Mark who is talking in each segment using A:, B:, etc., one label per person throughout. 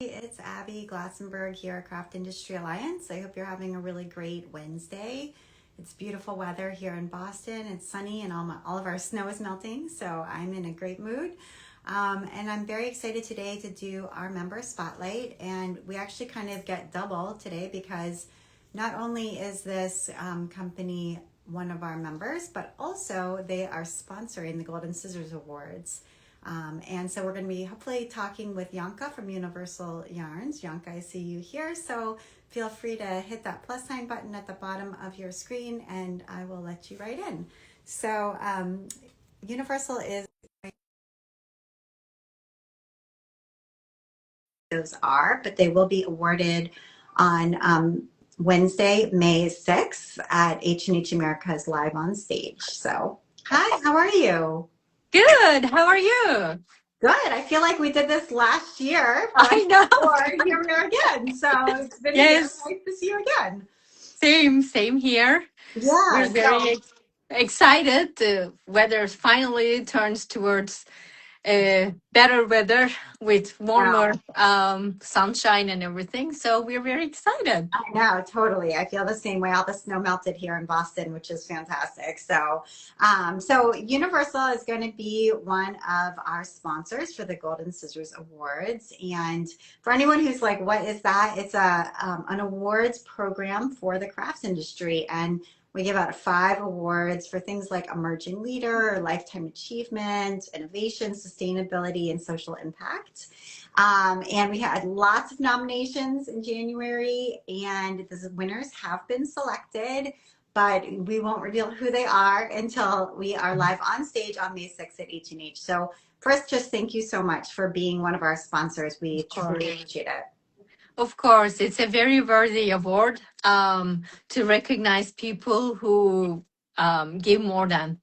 A: It's Abby Glassenberg here at Craft Industry Alliance. I hope you're having a really great Wednesday. It's beautiful weather here in Boston. It's sunny and all of our snow is melting, so I'm in a great mood. And I'm very excited today to do our member spotlight. And we actually kind of get double today because not only is this company one of our members, but also they are sponsoring the Golden Scissors Awards. And so we're going to be hopefully talking with Yonca from Universal Yarns. Yonca, I see you here. So feel free to hit that plus sign button at the bottom of your screen and I will let you right in. So Universal is those are, but they will be awarded on Wednesday, May 6th at H&H America's Live on Stage. So, hi, how are you?
B: Good. How are you?
A: Good. I feel like we did this last year,
B: I know.
A: or here we are again. So it's been a year.
B: Yes.
A: Nice to see you again.
B: Same here.
A: Yeah.
B: We're very excited. The weather finally turns towards better weather with
A: Yeah,
B: warmer sunshine and everything. So we're very excited.
A: I know, totally. I feel the same way. All the snow melted here in Boston, which is fantastic. So Universal is going to be one of our sponsors for the Golden Scissors Awards. And for anyone who's like, what is that? It's an awards program for the crafts industry. And we give out 5 awards for things like Emerging Leader, Lifetime Achievement, Innovation, Sustainability, and Social Impact. And we had lots of nominations in January, and the winners have been selected, but we won't reveal who they are until we are live on stage on May 6th at H&H. So first, just thank you so much for being one of our sponsors. We
B: Of course.
A: truly appreciate it.
B: Of course, it's a very worthy award to recognize people who give more than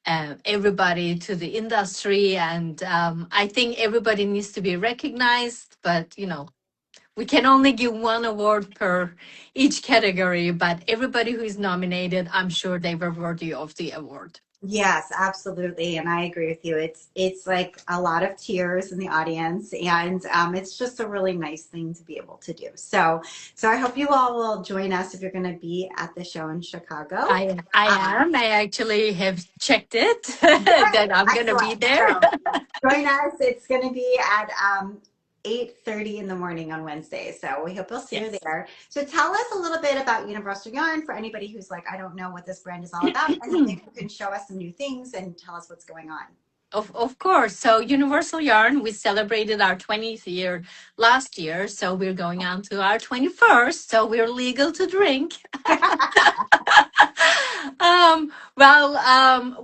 B: everybody to the industry. And I think everybody needs to be recognized, but we can only give one award per each category, but everybody who is nominated, I'm sure they were worthy of the award.
A: Yes, absolutely, and I agree with you. It's like a lot of tears in the audience, and it's just a really nice thing to be able to do. So I hope you all will join us if you're going to be at the show in Chicago.
B: I
A: Um,
B: am. I actually have checked it
A: Great,
B: that I'm going to be
A: excellent.
B: there.
A: So join us. It's going to be at 8:30 in the morning on Wednesday. So we hope we'll see you
B: Yes.
A: there. So tell us a little bit about Universal Yarn for anybody who's like, I don't know what this brand is all about. And then maybe you can show us some new things and tell us what's going on.
B: Of course. So Universal Yarn, we celebrated our 20th year last year. So we're going on to our 21st. So we're legal to drink.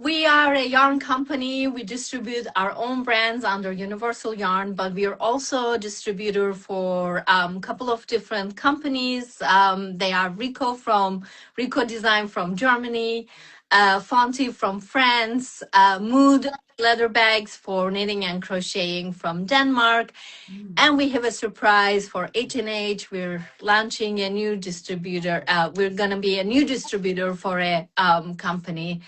B: We are a yarn company. We distribute our own brands under Universal Yarn, but we are also a distributor for a couple of different companies. They are Rico Design from Germany, Fonty from France, Mood leather bags for knitting and crocheting from Denmark. And we have a surprise for H&H. We're launching a new distributor. We're going to be a new distributor for a company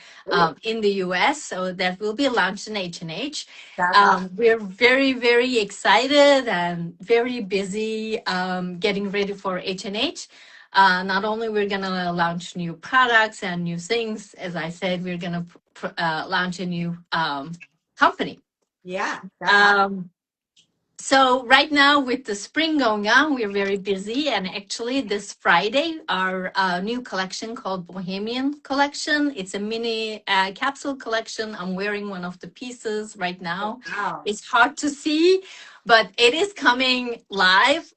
B: in the US. So that will be launched in H&H.
A: That's awesome.
B: We're very, very excited and very busy getting ready for H&H. Not only we're going to launch new products and new things, as I said, we're going to launch a new company.
A: Yeah, that's awesome.
B: So right now with the spring going on, we're very busy. And actually this Friday, our new collection called Bohemian Collection. It's a mini capsule collection. I'm wearing one of the pieces right now.
A: Wow.
B: It's hard to see, but it is coming live.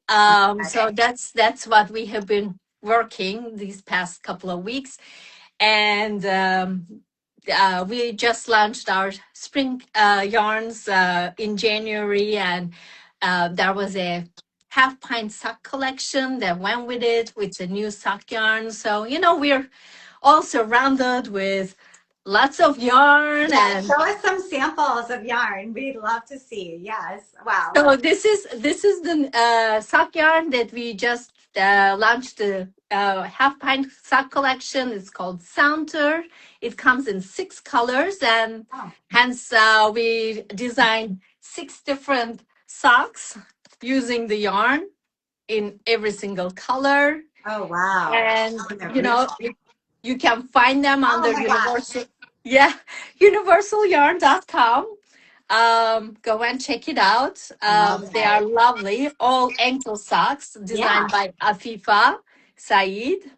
B: So that's what we have been working these past couple of weeks. And we just launched our spring yarns in January, and there was a half pint sock collection that went with it with the new sock yarn. So, we're all surrounded with lots of yarn.
A: Yeah,
B: And
A: show us some samples of yarn. We'd love to see. Yes. Wow.
B: so this is the sock yarn that we just launched the half pint sock collection. It's called Saunter. It comes in 6 colors, and
A: Oh,
B: hence we designed 6 different socks using the yarn in every single color.
A: Oh, wow.
B: And,
A: Oh, they're
B: you know,
A: beautiful.
B: you can find them
A: Oh
B: under
A: my gosh.
B: Universal, yeah, universalyarn.com. Go and check it out.
A: Love
B: They are
A: it.
B: lovely, all ankle socks designed
A: Yeah.
B: by Afifa Saeed.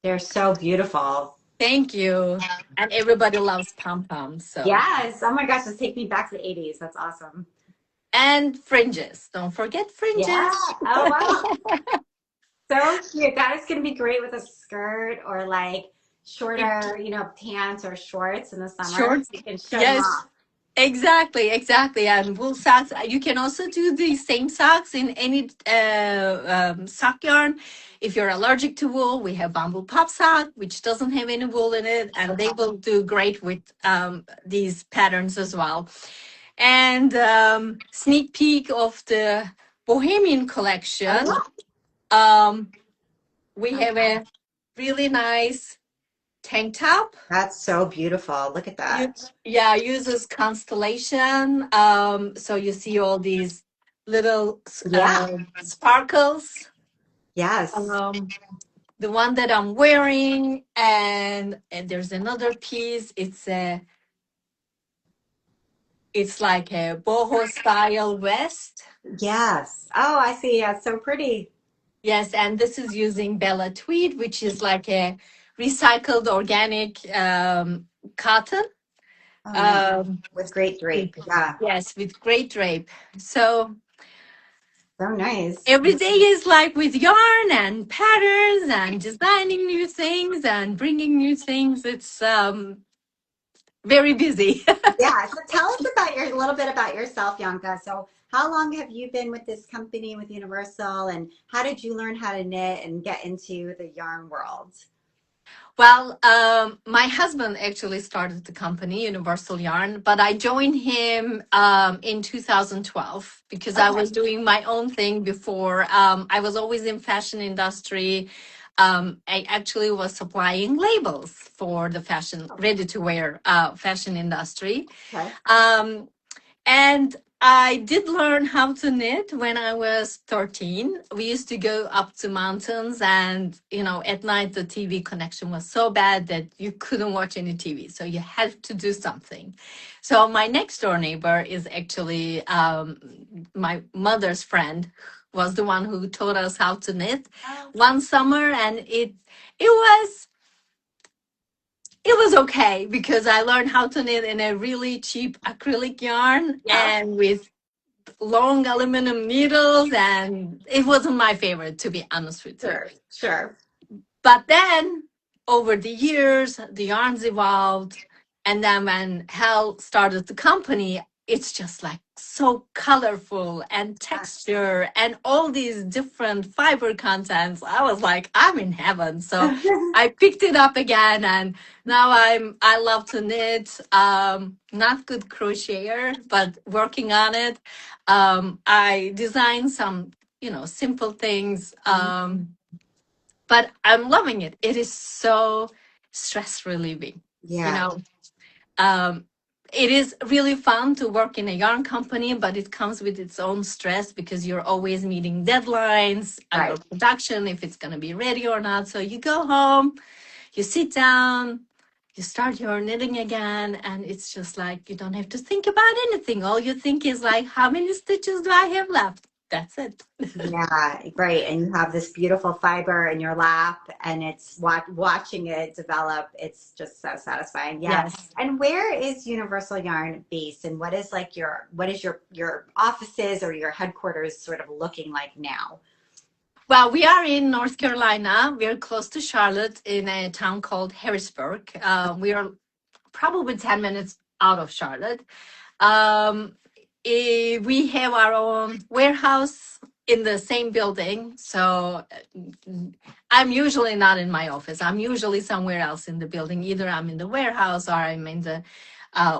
A: They're so beautiful.
B: Thank you. And everybody loves pom poms. So,
A: Yes. Oh my gosh, this takes me back to the 80s. That's awesome.
B: and fringes. Don't forget
A: Yeah.
B: fringes.
A: Oh wow. So cute. That is going to be great with a skirt or like
B: It,
A: shorter, pants or shorts in the summer.
B: shorts.
A: You can show them
B: Yes,
A: off.
B: exactly, exactly. And wool socks. You can also do the same socks in any sock yarn. If you're allergic to wool, we have bamboo pop sock, which doesn't have any wool in it, and they
A: Okay.
B: will do great with these patterns as well. And sneak peek of the Bohemian
A: Oh
B: collection.
A: yeah.
B: Um, we have
A: Okay.
B: a really nice tank top.
A: That's so beautiful. Look at
B: You,
A: that.
B: yeah, uses constellation. So you see all these little
A: Yeah.
B: sparkles.
A: Yes.
B: Um, the one that I'm wearing, and there's another piece. It's like a boho style vest.
A: Yes. Oh, I see. Yeah, it's so pretty.
B: Yes, and this is using Bella tweed, which is like a recycled organic cotton.
A: Oh, nice.
B: Um,
A: With great
B: with,
A: drape. Yeah.
B: yes, with great drape. So
A: So nice.
B: every day is like with yarn and patterns and designing new things and bringing new things. It's very busy.
A: Yeah. So tell us about a little bit about yourself, Yonka. So how long have you been with this company with Universal and how did you learn how to knit and get into the yarn world?
B: Well, my husband actually started the company, Universal Yarn, but I joined him in 2012 because I
A: Okay.
B: was doing my own thing before. I was always in fashion industry. I actually was supplying labels for the fashion, ready to wear fashion industry.
A: Okay.
B: Um, And I did learn how to knit when I was 13. We used to go up to mountains, and at night the TV connection was so bad that you couldn't watch any TV. So you had to do something. So my next door neighbor is actually my mother's friend, was the one who taught us how to knit
A: Oh,
B: one summer, and it was okay because I learned how to knit in a really cheap acrylic yarn
A: yeah.
B: and with long aluminum needles, and it wasn't my favorite, to be honest with you.
A: Sure. Sure.
B: But then over the years, the yarns evolved. And then when Hal started the company, it's just like so colorful and texture and all these different fiber contents. I was like, I'm in heaven. So I picked it up again, and now I love to knit. Not good crocheter, but working on it. I design some, simple things. But I'm loving it. It is so stress relieving. You
A: Yeah.
B: know, um, it is really fun to work in a yarn company, but it comes with its own stress because you're always meeting deadlines, your
A: Right.
B: production, if it's going to be ready or not. So you go home, you sit down, you start your knitting again, and it's just like you don't have to think about anything. All you think is like, how many stitches do I have left? That's it.
A: Yeah, right. And you have this beautiful fiber in your lap, and it's watching it develop. It's just so satisfying. Yeah.
B: Yes.
A: And where is Universal Yarn based, and what is your offices or your headquarters sort of looking like now?
B: Well, we are in North Carolina. We're close to Charlotte in a town called Harrisburg. We are probably 10 minutes out of Charlotte. Um, we have our own warehouse in the same building. So I'm usually not in my office. I'm usually somewhere else in the building. Either I'm in the warehouse or I'm in the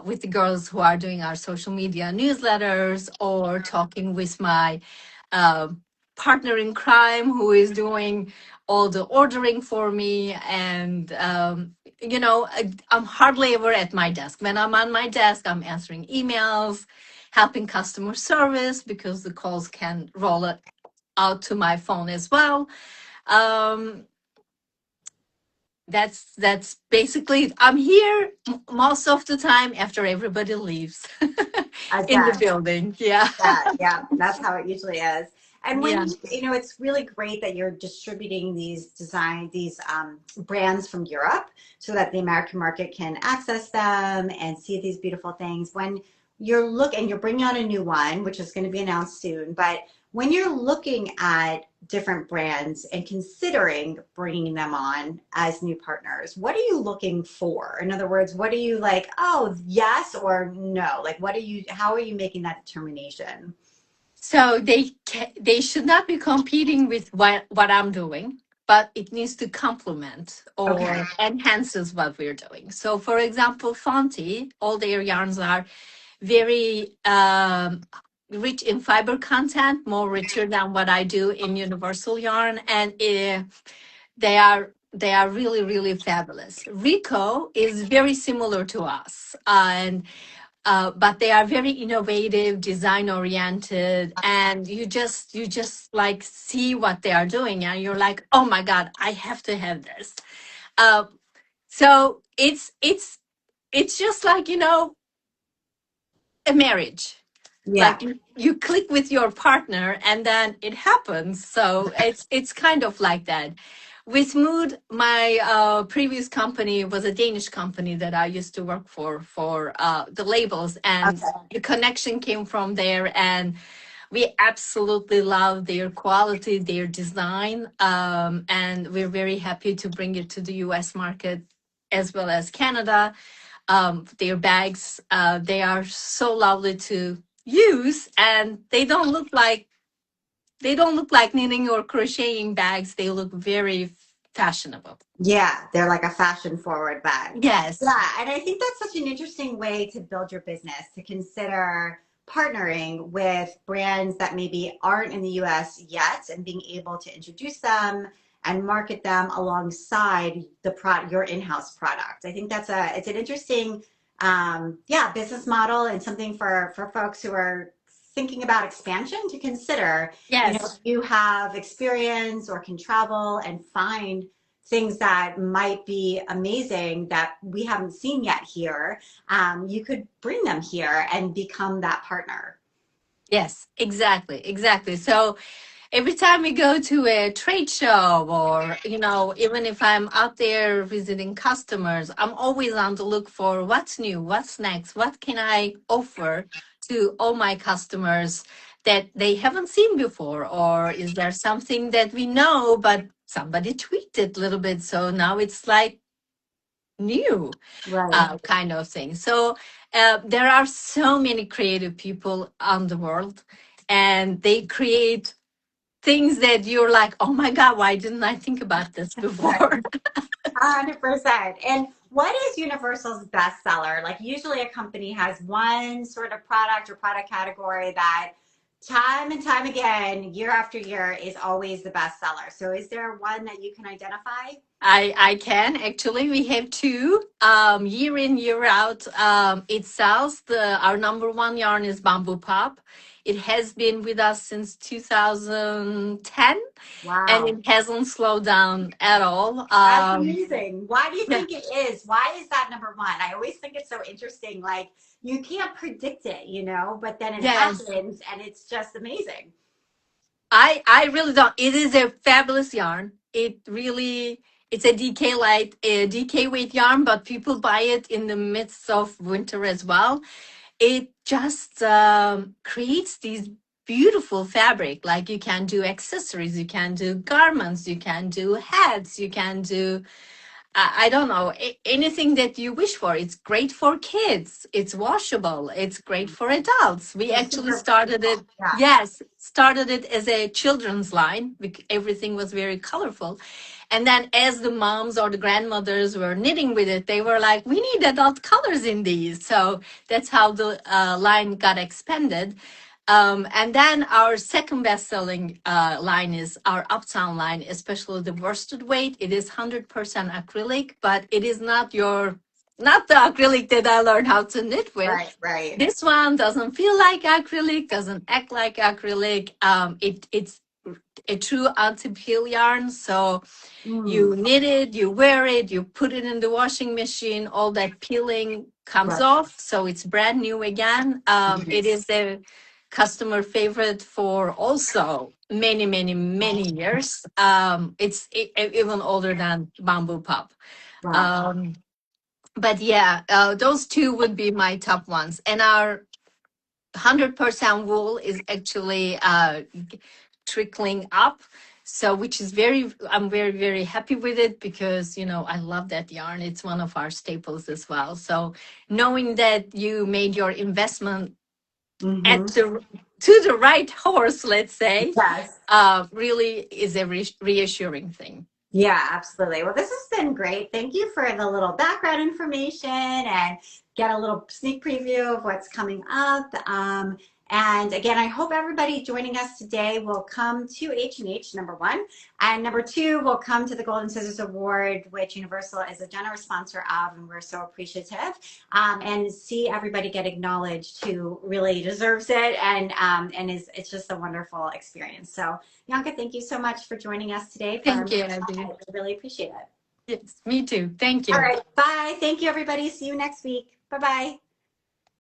B: with the girls who are doing our social media newsletters or talking with my uh, partner in crime who is doing all the ordering for me. And I'm hardly ever at my desk. When I'm on my desk, I'm answering emails, helping customer service because the calls can roll it out to my phone as well. Um, that's basically I'm here most of the time after everybody leaves
A: I
B: in the
A: bet.
B: building. Yeah.
A: Yeah, that's how it usually is. And when
B: Yeah.
A: you know, it's really great that you're distributing these brands from Europe so that the American market can access them and see these beautiful things. When you're bringing on a new one, which is going to be announced soon, but when you're looking at different brands and considering bringing them on as new partners, what are you looking for? In other words, what are you like, oh, yes or no? Like, how are you making that determination?
B: So they should not be competing with what I'm doing, but it needs to complement
A: Okay.
B: or enhances what we're doing. So, for example, Fonty, all their yarns are very rich in fiber content, more richer than what I do in Universal Yarn, and they are really really fabulous. Rico is very similar to us, and but they are very innovative, design oriented, and you just like see what they are doing, and you're like, oh my god, I have to have this. Uh, so it's just like a marriage,
A: Yeah.
B: like you click with your partner and then it happens. So it's kind of like that with Mood. My previous company was a Danish company that I used to work for the labels, and
A: Okay.
B: the connection came from there, and we absolutely love their quality, their design, and we're very happy to bring it to the US market as well as Canada. Their bags, they are so lovely to use, and they don't look like knitting or crocheting bags. They look very fashionable.
A: Yeah, they're like a fashion forward bag.
B: Yes.
A: Yeah, and I think that's such an interesting way to build your business, to consider partnering with brands that maybe aren't in the US yet and being able to introduce them and market them alongside your in-house product. I think it's an interesting yeah, business model and something for folks who are thinking about expansion to consider. You know, if
B: Yes.
A: you have experience or can travel and find things that might be amazing that we haven't seen yet here, you could bring them here and become that partner.
B: Yes, exactly, exactly. So every time we go to a trade show, or even if I'm out there visiting customers, I'm always on the look for what's new, what's next, what can I offer to all my customers that they haven't seen before, or is there something that we know but somebody tweaked it a little bit, so now it's like new,
A: Right.
B: kind of thing. So there are so many creative people on the world, and they create things that you're like, oh my God, why didn't I think about this
A: Right.
B: before?
A: 100%. And what is Universal's bestseller? Like, usually a company has one sort of product or product category that time and time again, year after year, is always the bestseller. So is there one that you can identify?
B: I can actually. We have two, year in year out. It sells. The Our number one yarn is Bamboo Pop. It has been with us since 2010, and
A: Wow.
B: it hasn't slowed down at all.
A: That's amazing. Why do you
B: Yeah.
A: think it is? Why is that number one? I always think it's so interesting. Like, you can't predict it, but then it
B: Yes.
A: happens and it's just amazing.
B: I really don't. It is a fabulous yarn. It's a DK weight yarn, but people buy it in the midst of winter as well. It just creates these beautiful fabric. Like, you can do accessories, you can do garments, you can do hats, you can do I don't know, anything that you wish for. It's great for kids. It's washable. It's great for adults. We
A: So
B: actually
A: super
B: started it.
A: versatile. Yeah.
B: Yes, started it as a children's line. Everything was very colorful. And then as the moms or the grandmothers were knitting with it, they were like, we need adult colors in these. So that's how the line got expanded. And then our second best-selling line is our Uptown line, especially the worsted weight. It is 100% acrylic, but it is not your not the acrylic that I learned how to knit with.
A: Right, right.
B: This one doesn't feel like acrylic, doesn't act like acrylic. It's a true anti-peel yarn. So
A: Mm,
B: you knit it, you wear it, you put it in the washing machine, all that peeling comes
A: right.
B: off. So it's brand new again. It is a customer favorite for also many, many, many years. It's even older than Bamboo Pop.
A: Wow.
B: Um, but yeah, those two would be my top ones. And our 100% wool is actually trickling up. So, which is I'm very, very happy with it because, I love that yarn. It's one of our staples as well. So, knowing that you made your investment
A: Mm-hmm.
B: at to the right horse, let's say,
A: Yes.
B: really is a reassuring thing.
A: Yeah, absolutely. Well, this has been great. Thank you for the little background information and get a little sneak preview of what's coming up. And again, I hope everybody joining us today will come to H&H, number one. And number two, will come to the Golden Scissors Award, which Universal is a generous sponsor of, and we're so appreciative. And see everybody get acknowledged who really deserves it and it's just a wonderful experience. So Yonca, thank you so much for joining us today for our
B: Thank you,
A: meeting.
B: Abby.
A: I really appreciate it.
B: Yes, me too. Thank
A: All
B: you.
A: right. Bye. Thank you, everybody. See you next week. Bye bye.